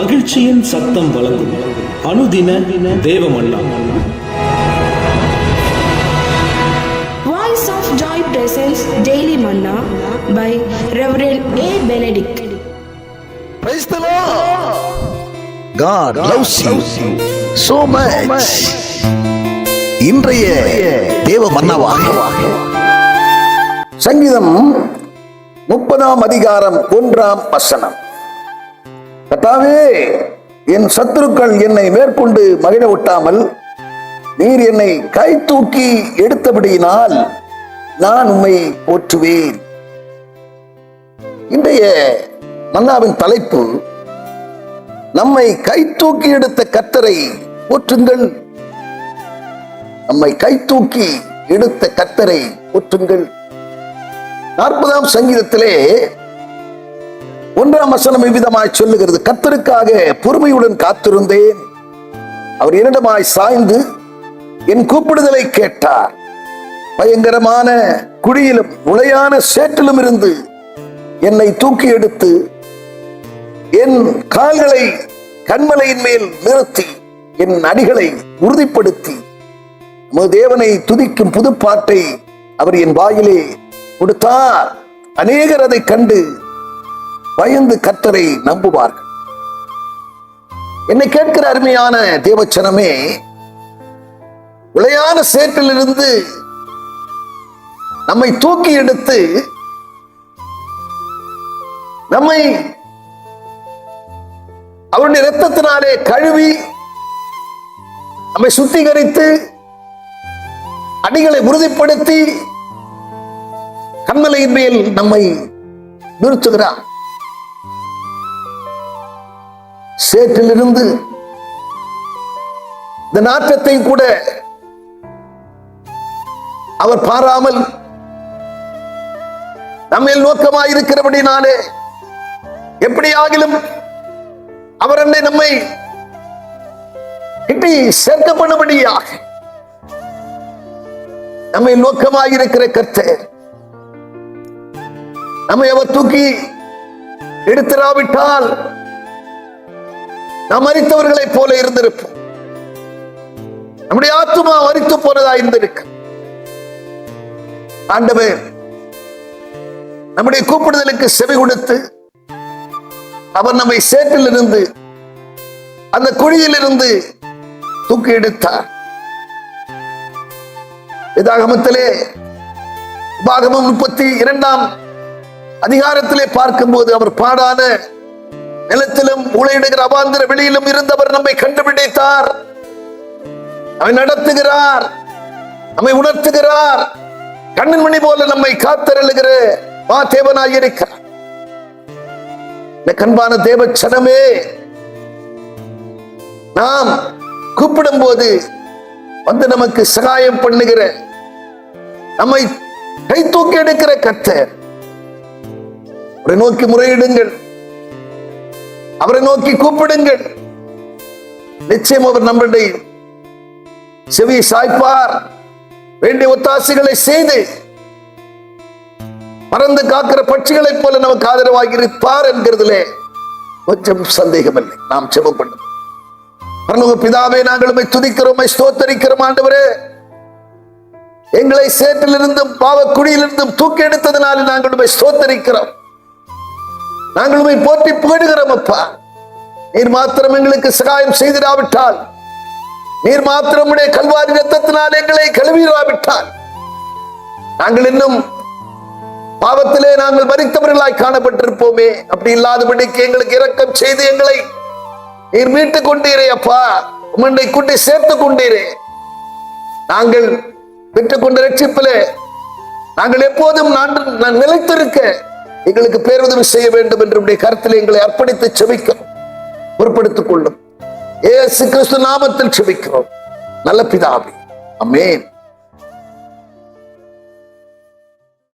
மகிழ்ச்சியின் சத்தம் வழங்கும் அனுதின தேவமன்னா. Voice of Joy presents Daily Manna by Reverend A. Benedict. Praise the Lord. God loves you so much. இன்றைய தேவ மன்னாவாக சங்கீதம் 30 அதிகாரம் 1 கர்த்தாவே, என் சத்துருக்கள் என்னை மேற்கொண்டு மகிழ விட்டாமல் நீர் என்னை கை தூக்கி எடுத்தபடியினால் நான் உம்மை போற்றுவேன். இன்றைய மன்னாவின் தலைப்பு, நம்மை கை தூக்கி எடுத்த கர்த்தரை போற்றுங்கள். நம்மை கை தூக்கி எடுத்த கர்த்தரை போற்றுங்கள். 40 சங்கீதத்திலே 1 இவ்விதமாய் சொல்லுகிறது, கர்த்தருக்காக பொறுமையுடன் காத்திருந்தேன். அவர் என்னிடமாய் சாய்ந்து என் கூப்பிடுதலை கேட்டார். பயங்கரமான குழியிலும் நுழையான சேற்றிலும் இருந்து என்னை தூக்கி எடுத்து என் கால்களை கன்மலையின் மேல் நிறுத்தி என் அடிகளை உறுதிப்படுத்தி நமது தேவனை துதிக்கும் புதுப்பாட்டை அவர் என் வாயிலே கொடுத்தார். அநேகர் அதை கண்டு பயந்து கர்த்தரை நம்புவார்கள். என்னை கேட்கிற அருமையான தேவச்சனமே, உளையான சேற்றிலிருந்து நம்மை தூக்கி எடுத்து நம்மை அவருடைய இரத்தத்தினாலே கழுவி நம்மை சுத்திகரித்து அடிகளை உறுதிப்படுத்தி கன்மலையின் மேல் நம்மை நிறுத்துகிறார். சேற்றிலிருந்து இந்த நாற்றத்தை கூட அவர் பாராமல் நம்மில் நோக்கமாயிருக்கிறபடினாலே எப்படியாகிலும் அவர் நம்மை கிட்டி சேர்க்கப்படும்படியாக நம்மை நோக்கமாயிருக்கிற கர்த்தர் நம்மை அவர் தூக்கி எடுத்திராவிட்டால் நாம் மரித்தவர்களை போல இருந்திருப்போம். நம்முடைய ஆத்துமா மரித்து போனதா இருந்திருக்கு. ஆண்டவர் நம்முடைய கூப்பிடுதலுக்கு செவி கொடுத்து அவர் நம்மை சேற்றிலிருந்து அந்த குழியிலிருந்து தூக்கி எடுத்தார். வேதாகமத்திலே உபாகமம் 32 அதிகாரத்திலே பார்க்கும்போது, அவர் பாடான நிலத்திலும் ஊழையிடுகிற அவாந்தர வெளியிலும் இருந்தவர் நம்மை கண்டுபிடித்தார். நம்மை நடத்துகிறார், நம்மை உணர்த்துகிறார். கண்ணின் மணி போல நம்மை காத்தருளுகிற தேவனாயிருக்கிறார். கண்பான தேவச்சனமே, நாம் கூப்பிடும் போது வந்து நமக்கு சகாயம் பண்ணுகிற, நம்மை கை தூக்கி எடுக்கிற கர்த்தர். அவரை நோக்கி முறையிடுங்கள், அவரை நோக்கி கூப்பிடுங்கள். நிச்சயம் அவர் நம்முடைய செவி சாய்ப்பார். வேண்டிய ஒத்தாசைகளை செய்து பறந்து காக்கிற பட்சிகளைப் போல நமக்கு ஆதரவாகி இருப்பார் என்கிறதுலே கொஞ்சம் சந்தேகம் இல்லை. நாம் ஜெபம் பண்ணுவோம். பரலோக பிதாவே, நாங்கள் உம்மை துதிக்கிறோம், ஸ்தோத்தரிக்கிறோம். ஆண்டவரே, எங்களை சேற்றிலிருந்தும் பாவக்குழியிலிருந்தும் தூக்கி எடுத்ததினால நாங்கள் உம்மை ஸ்தோத்தரிக்கிறோம். நாங்கள் உம்மை போற்றி புகழுகிறோம். அப்பா, நீர் மாத்திரம் எங்களுக்கு சகாயம் செய்திராவிட்டால், நீர் மாத்திரம் உடைய கல்வாரி இரத்தத்தினால் எங்களை கழுவிராவிட்டால், நாங்கள் இன்னும் பாவத்திலே நாங்கள் மரித்தவர்களாய் காணப்பட்டிருப்போமே. அப்படி இல்லாதபடிக்கு எங்களுக்கு இரக்கம் செய்து எங்களை நீர் மீட்டுக் கொண்டீரே. அப்பா, உம்மை கூட்டி சேர்த்துக் கொண்டீரே. நாங்கள் பெற்றுக்கொண்ட ரட்சிப்பிலே நாங்கள் எப்போதும் நிலைத்திருக்க எங்களுக்கு பேருதவி செய்ய வேண்டும் என்று உடைய கருத்தில் எங்களை அர்ப்பணித்து செபிக்கிறோம். பொறுப்படுத்திக் கொள்ளும் இயேசு கிறிஸ்து நாமத்தில் செபிக்கிறோம் நல்ல பிதாவே, ஆமென்.